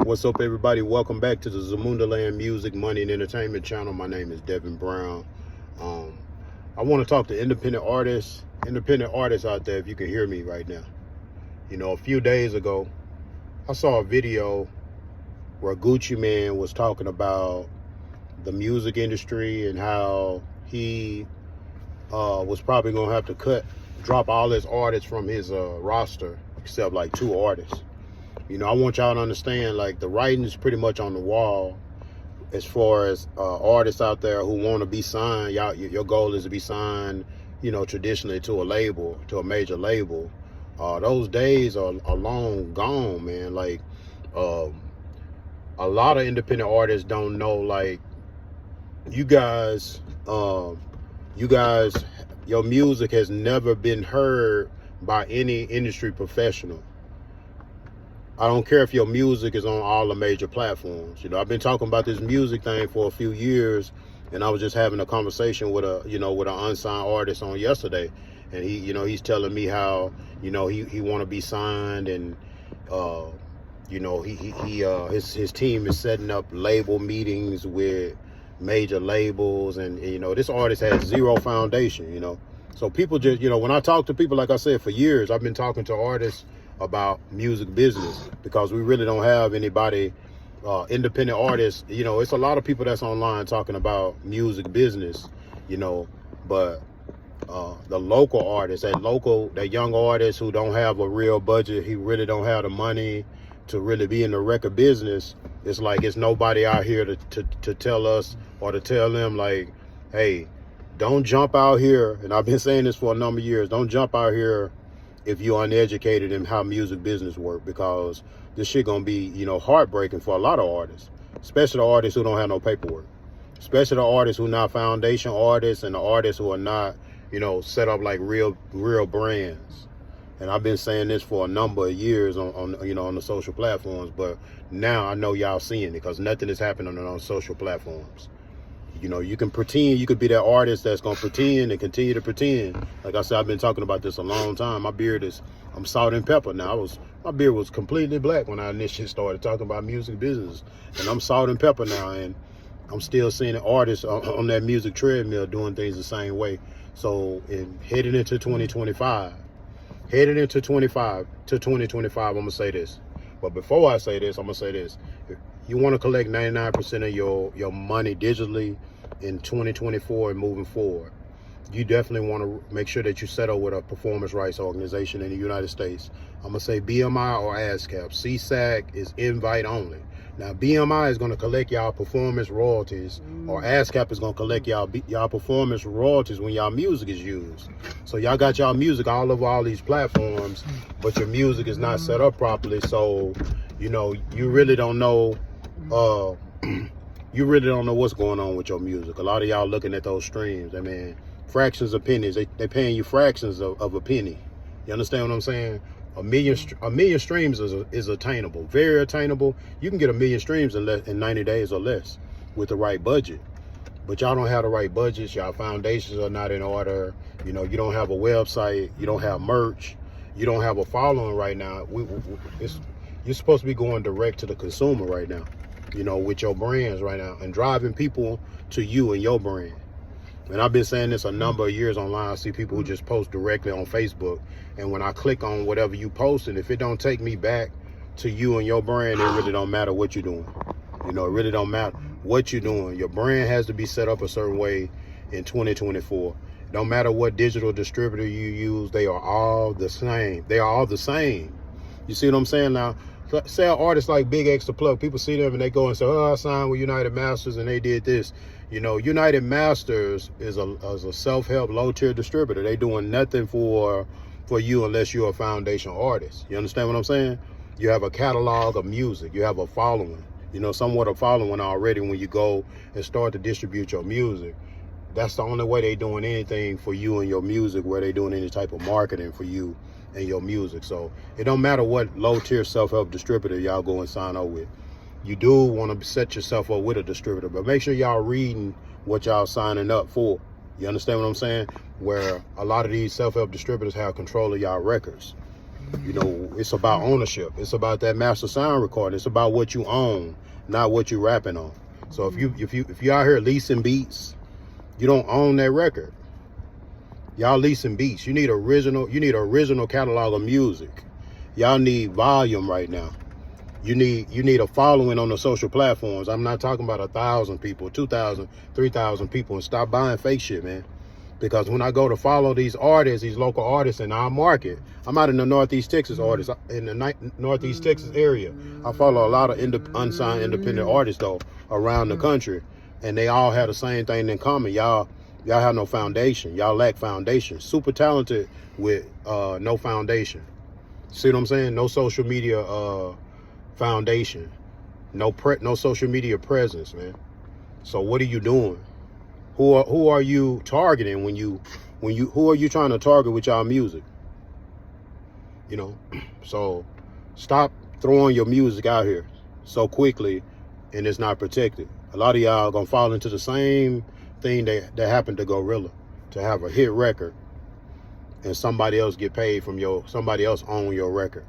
What's up, everybody? Welcome back to the ZmundaLand Music, Money, and Entertainment channel. My name is D.Brown. I want to talk to independent artists out there, if you can hear me right now. You know, a few days ago, I saw a video where Gucci Mane was talking about the music industry and how he was probably going to have to drop all his artists from his roster, except like 2 artists. You know, I want y'all to understand, like, the writing is pretty much on the wall as far as artists out there who want to be signed. Your goal is to be signed, you know, traditionally to a label, to a major label. Those days are long gone, man. Like, a lot of independent artists don't know, like, you guys, your music has never been heard by any industry professional. I don't care if your music is on all the major platforms. You know, I've been talking about this music thing for a few years, and I was just having a conversation with an unsigned artist on yesterday, and he's telling me how, you know, he want to be signed, and you know, his team is setting up label meetings with major labels, and you know, this artist has zero foundation, you know. So people just, you know, when I talk to people, like I said, for years, I've been talking to artists about music business, because we really don't have anybody, independent artists. You know, it's a lot of people that's online talking about music business, you know, but the local artists, that young artists who don't have a real budget, he really don't have the money to really be in the record business. It's like it's nobody out here to tell us or to tell them, like, hey, don't jump out here. And I've been saying this for a number of years. Don't jump out here if you're uneducated in how music business work, because this shit gonna be, you know, heartbreaking for a lot of artists, especially the artists who don't have no paperwork, especially the artists who are not foundation artists, and the artists who are not, you know, set up like real brands. And I've been saying this for a number of years on you know, on the social platforms, but now I know y'all seeing it, because nothing is happening on social platforms. You know, you can pretend, you could be that artist that's going to pretend and continue to pretend. Like I said, I've been talking about this a long time. My beard I'm salt and pepper now. My beard was completely black when I initially started talking about music business. And I'm salt and pepper now. And I'm still seeing artists on that music treadmill doing things the same way. So heading into 2025, I'm going to say this. But before I say this, I'm going to say this. If you want to collect 99% of your money digitally in 2024 and moving forward, you definitely want to make sure that you settle with a performance rights organization in the United States. I'm going to say BMI or ASCAP. CSAC is invite only. Now, BMI is going to collect y'all performance royalties, or ASCAP is going to collect y'all performance royalties when y'all music is used. So y'all got y'all music all over all these platforms, but your music is not set up properly. So, you know, you really don't know what's going on with your music. A lot of y'all looking at those streams, I mean, fractions of pennies. They paying you fractions of a penny. You understand what I'm saying? A million streams is attainable, very attainable. You can get 1 million streams in 90 days or less with the right budget. But y'all don't have the right budgets. Y'all foundations are not in order. You know, you don't have a website. You don't have merch. You don't have a following right now. You're supposed to be going direct to the consumer right now, you know, with your brands right now, and driving people to you and your brand. And I've been saying this a number of years online. I see people who just post directly on Facebook. And when I click on whatever you post, and if it don't take me back to you and your brand, it really don't matter what you're doing. You know, it really don't matter what you're doing. Your brand has to be set up a certain way in 2024. It don't matter what digital distributor you use. They are all the same. They are all the same. You see what I'm saying now? Say an artist like Big X the Plug, people see them and they go and say, oh, I signed with United Masters and they did this. You know, United Masters is a self-help low-tier distributor. They doing nothing for you unless you're a foundation artist. You understand what I'm saying? You have a catalog of music. You have a following, you know, somewhat of following already when you go and start to distribute your music. That's the only way they doing anything for you and your music, where they doing any type of marketing for you and your music. So it don't matter what low-tier self-help distributor y'all go and sign up with. You do want to set yourself up with a distributor, but make sure y'all reading what y'all signing up for. You understand what I'm saying? Where a lot of these self-help distributors have control of y'all records. You know, it's about ownership. It's about that master sound recording. It's about what you own, not what you rapping on. So if you out here leasing beats, you don't own that record. Y'all leasing beats. You need original catalog of music. Y'all need volume right now. You need a following on the social platforms. I'm not talking about 1,000 people, 2,000, 3,000 people, and stop buying fake shit, man. Because when I go to follow these artists, these local artists in our market, I'm out in the Northeast Texas artists, in the Northeast Texas area. I follow a lot of unsigned independent artists though around the country, and they all have the same thing in common. Y'all have no foundation. Y'all lack foundation. Super talented with no foundation. See what I'm saying? No social media foundation. No social media presence, man. So what are you doing? Who are you targeting who are you trying to target with y'all music? You know, so stop throwing your music out here so quickly and it's not protected. A lot of y'all gonna fall into the same thing that happened to Gorilla, to have a hit record and somebody else get paid from somebody else own your record.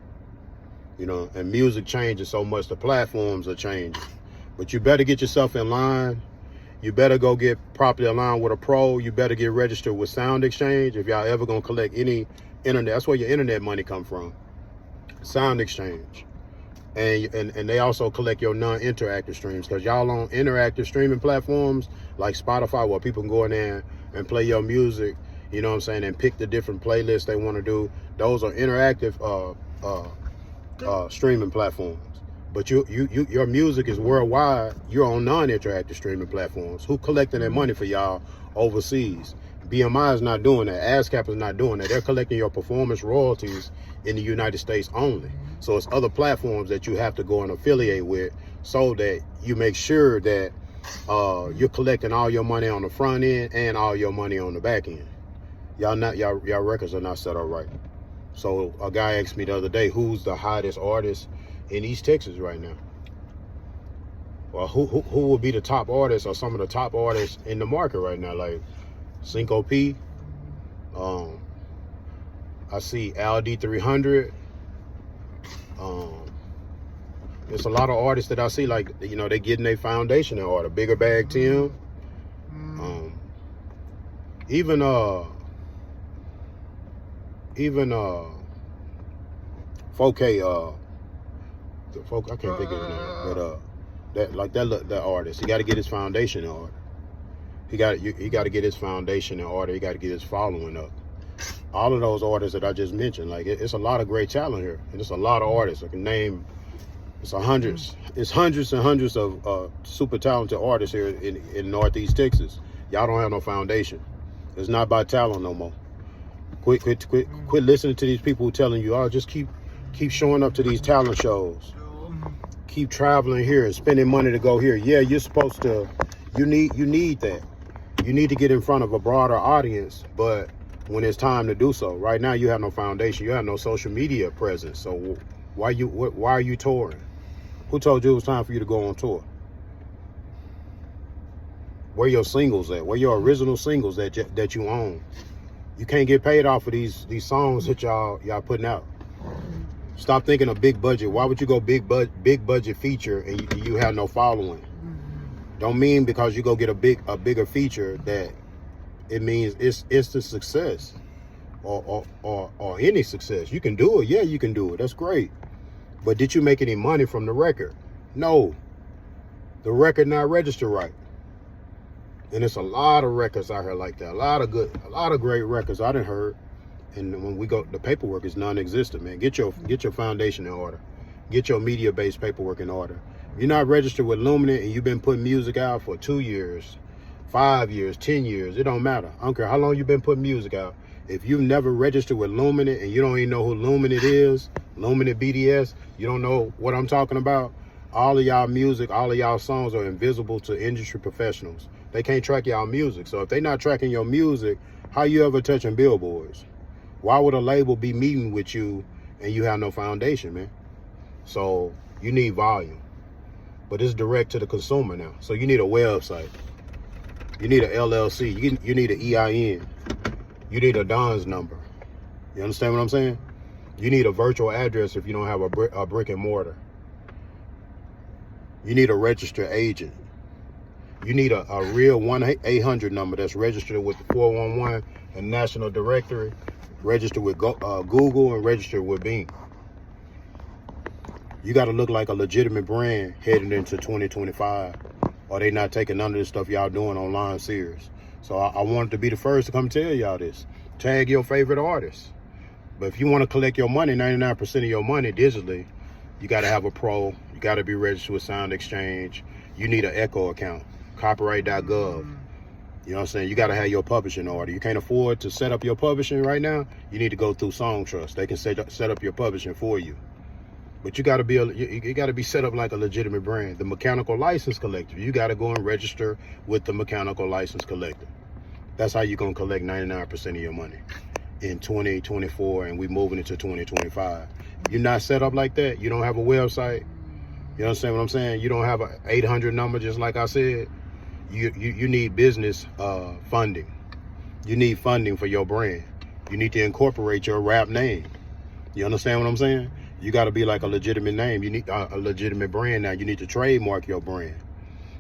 You know, and music changes so much, the platforms are changing. But you better get yourself in line. You better go get properly aligned with a pro. You better get registered with Sound Exchange if y'all ever gonna collect any internet. That's where your internet money come from. Sound Exchange. And they also collect your non-interactive streams, because y'all on interactive streaming platforms like Spotify, where people can go in there and play your music, you know what I'm saying, and pick the different playlists they want to do. Those are interactive streaming platforms. But your music is worldwide. You're on non-interactive streaming platforms. Who collecting that money for y'all overseas? BMI is not doing that. ASCAP is not doing that. They're collecting your performance royalties in the United States only. So it's other platforms that you have to go and affiliate with, so that you make sure that you're collecting all your money on the front end and all your money on the back end. Y'all records are not set up right. So a guy asked me the other day, who's the hottest artist in East Texas right now? Well, who will be the top artists, or some of the top artists in the market right now? Like Cinco P. I see LD 300. There's a lot of artists that I see, like, you know, they getting their foundation in order. Bigger Bag Tim. Even 4K. I can't think of his name, but that artist, he got to get his foundation in order. He got to get his foundation in order. He got to get his following up. All of those artists that I just mentioned, like, it's a lot of great talent here, and it's a lot of artists. I can name, it's hundreds and hundreds of super talented artists here in Northeast Texas. Y'all don't have no foundation. It's not about talent no more. Quit listening to these people who telling you, oh, just keep showing up to these talent shows. Keep traveling here and spending money to go here. Yeah, you're supposed to. You need that. You need to get in front of a broader audience, but when it's time to do so, right now you have no foundation. You have no social media presence. So why are you touring? Who told you it was time for you to go on tour? Where your singles at? Where your original singles that you own? You can't get paid off of these songs that y'all putting out. Stop thinking of big budget. Why would you go big budget feature and you have no following? Don't mean because you go get a bigger feature that it means it's instant success or any success. You can do it. Yeah, you can do it. That's great. But did you make any money from the record? No. The record not registered right. And it's a lot of records out here like that. A lot of great records I done heard. And when we go, the paperwork is non-existent, man. Get your foundation in order. Get your media-based paperwork in order. If you're not registered with Luminant and you've been putting music out for 2 years, 5 years, 10 years, it don't matter. I don't care how long you've been putting music out. If you've never registered with Luminant and you don't even know who Luminant is, Luminant BDS, you don't know what I'm talking about, all of y'all music, all of y'all songs are invisible to industry professionals. They can't track y'all music. So if they're not tracking your music, how you ever touching billboards? Why would a label be meeting with you and you have no foundation, man? So you need volume. But it's direct to the consumer now. So you need a website. You need an LLC. You need an EIN. You need a DONS number. You understand what I'm saying? You need a virtual address if you don't have a brick and mortar. You need a registered agent. You need a real 1-800 number that's registered with the 411 and National Directory, registered with Google, and registered with Bing. You got to look like a legitimate brand heading into 2025, or they not taking none of this stuff y'all doing online serious. So I wanted to be the first to come tell y'all this. Tag your favorite artists. But if you want to collect your money, 99% of your money digitally, you got to have a pro. You got to be registered with Sound Exchange. You need an ECHO account, copyright.gov. You know what I'm saying? You got to have your publishing order. You can't afford to set up your publishing right now. You need to go through Song Trust. They can set up your publishing for you. But you got to be you got to be set up like a legitimate brand. The Mechanical License Collector. You got to go and register with the Mechanical License Collector. That's how you're going to collect 99% of your money in 2024, and we moving into 2025. You're not set up like that. You don't have a website. You understand what I'm saying? You don't have an 800 number, just like I said. You need business funding. You need funding for your brand. You need to incorporate your rap name. You understand what I'm saying? You got to be like a legitimate name. You need a legitimate brand now. You need to trademark your brand.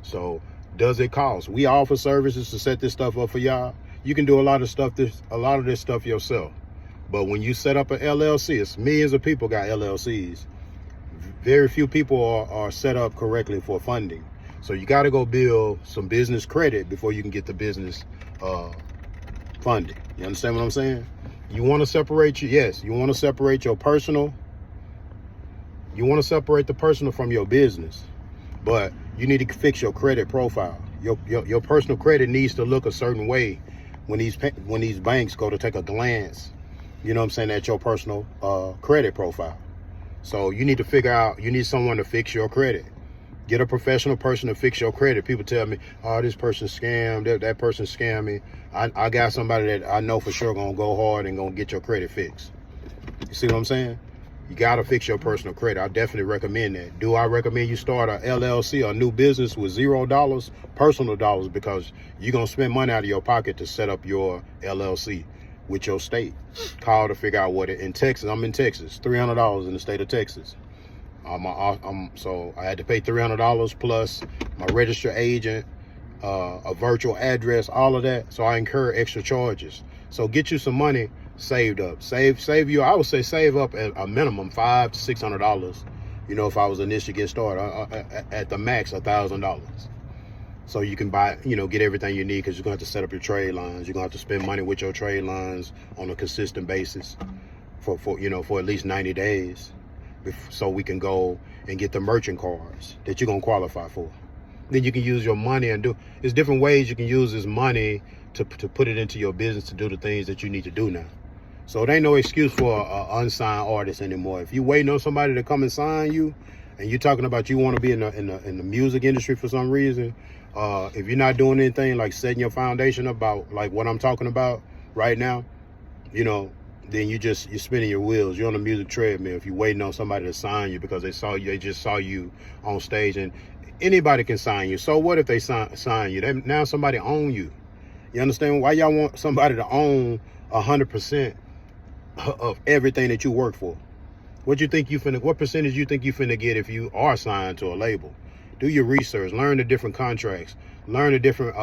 So does it cost? We offer services to set this stuff up for y'all. You can do a lot of this stuff yourself. But when you set up an LLC, it's millions of people got LLCs. Very few people are set up correctly for funding. So you got to go build some business credit before you can get the business funding. You understand what I'm saying? You want to separate you want to separate your personal. You want to separate the personal from your business, but you need to fix your credit profile. Your personal credit needs to look a certain way when these banks go to take a glance, you know what I'm saying, at your personal credit profile. So you need to figure out, you need someone to fix your credit. Get a professional person to fix your credit. People tell me, oh, this person scammed, that person scammed me. I got somebody that I know for sure gonna go hard and gonna get your credit fixed. You see what I'm saying? You gotta fix your personal credit. I definitely recommend that. Do I recommend you start a LLC, a new business with $0 personal dollars, because you're gonna spend money out of your pocket to set up your LLC with your state. Call to figure out what it in Texas. I'm in Texas. $300 in the state of Texas. So I had to pay $300 plus my registered agent, a virtual address, all of that. So I incur extra charges. So get you some money saved up. Save you. I would say save up at a minimum $500 to $600. You know, if I was initially get started, at the max $1,000. So you can buy, you know, get everything you need, because you're gonna have to set up your trade lines. You're gonna have to spend money with your trade lines on a consistent basis for at least 90 days. So we can go and get the merchant cards that you're gonna qualify for. Then you can use your money and there's different ways you can use this money to put it into your business to do the things that you need to do now. So it ain't no excuse for an unsigned artist anymore. If you waiting on somebody to come and sign you, and you're talking about you want to be in the music industry for some reason, if you're not doing anything like setting your foundation about like what I'm talking about right now, you know, then you're spinning your wheels. You're on the music treadmill if you're waiting on somebody to sign you because they just saw you on stage. And anybody can sign you. So what if they sign you? Now somebody own you. You understand why y'all want somebody to own 100% of everything that you work for? What percentage you think you finna get if you are signed to a label? Do your research, learn the different contracts, learn the different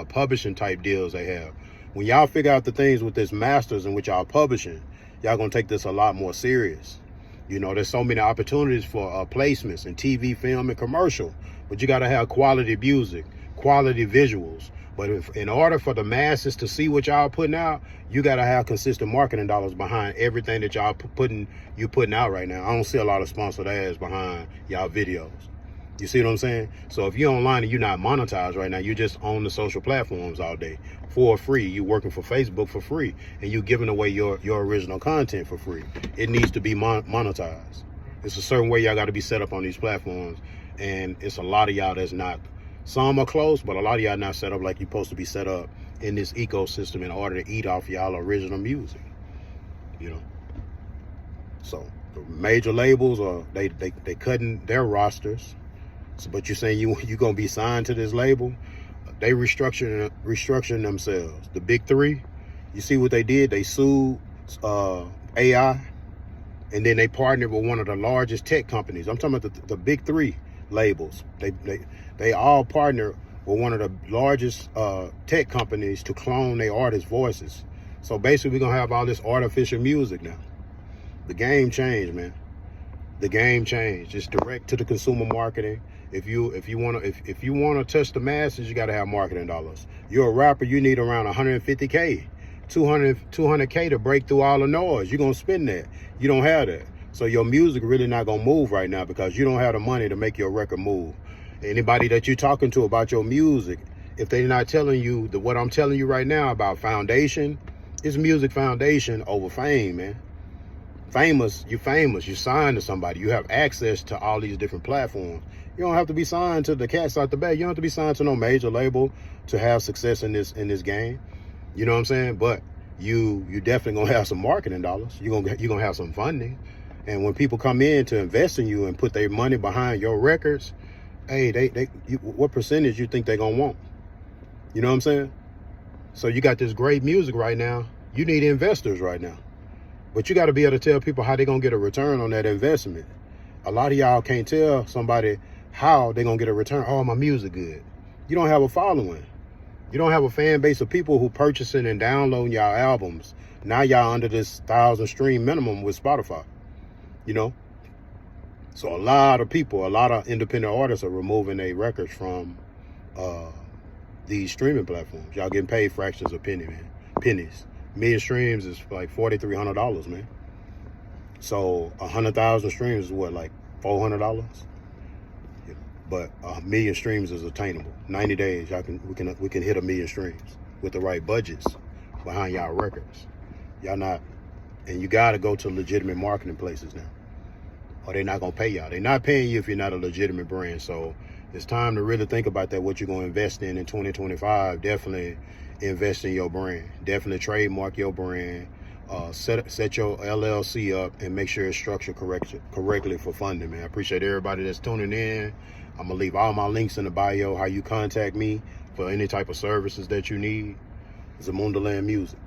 publishing type deals they have. When y'all figure out the things with this masters and with y'all publishing, y'all gonna take this a lot more serious. You know, there's so many opportunities for placements in TV, film, and commercial, but you gotta have quality music, quality visuals. But in order for the masses to see what y'all putting out, you gotta have consistent marketing dollars behind everything that y'all putting out right now. I don't see a lot of sponsored ads behind y'all videos. You see what I'm saying? So if you're online and you're not monetized right now, you just on the social platforms all day for free. You working for Facebook for free, and you giving away your original content for free. It needs to be monetized. It's a certain way y'all got to be set up on these platforms, and it's a lot of y'all that's not. Some are close, but a lot of y'all not set up like you're supposed to be set up in this ecosystem in order to eat off y'all original music. You know. So the major labels they cutting their rosters. But you're saying you gonna be signed to this label? They restructuring themselves. The big three, you see what they did? They sued AI. And then they partnered with one of the largest tech companies. I'm talking about the big three labels. They all partner with one of the largest tech companies to clone their artists' voices. So basically, we're gonna have all this artificial music now. The game changed, man. The game changed. It's direct to the consumer marketing. If you wanna touch the masses, you gotta have marketing dollars. You're a rapper, you need around 150K, 200K to break through all the noise. You're gonna spend that. You don't have that. So your music really not gonna move right now because you don't have the money to make your record move. Anybody that you're talking to about your music, if they're not telling you what I'm telling you right now about foundation, it's music foundation over fame, man. You signed to somebody. You have access to all these different platforms. You don't have to be signed to the cats out the bag. You don't have to be signed to no major label to have success in this game. You know what I'm saying? But you definitely gonna have some marketing dollars. You're gonna have some funding. And when people come in to invest in you and put their money behind your records, hey, what percentage you think they're gonna want? You know what I'm saying? So you got this great music right now. You need investors right now. But you got to be able to tell people how they're going to get a return on that investment. A lot of y'all can't tell somebody how they're going to get a return. Oh, my music good. You don't have a following. You don't have a fan base of people who purchasing and downloading y'all albums. Now y'all under this 1,000 stream minimum with Spotify. You know? So a lot of people, a lot of independent artists are removing their records from these streaming platforms. Y'all getting paid fractions of pennies. Million streams is like $4,300, man. So 100,000 streams is what, like $400? Yeah. But 1,000,000 streams is attainable. 90 days, we can hit 1,000,000 streams with the right budgets behind y'all records. Y'all not, and you gotta go to legitimate marketing places now, or they're not gonna pay y'all. They're not paying you if you're not a legitimate brand. So it's time to really think about that. What you're gonna invest in 2025. Definitely invest in your brand. Definitely trademark your brand. Set your LLC up and make sure it's structured correctly for funding, man. I appreciate everybody that's tuning in. I'm gonna leave all my links in the bio, how you contact me for any type of services that you need. ZmundaLand Music.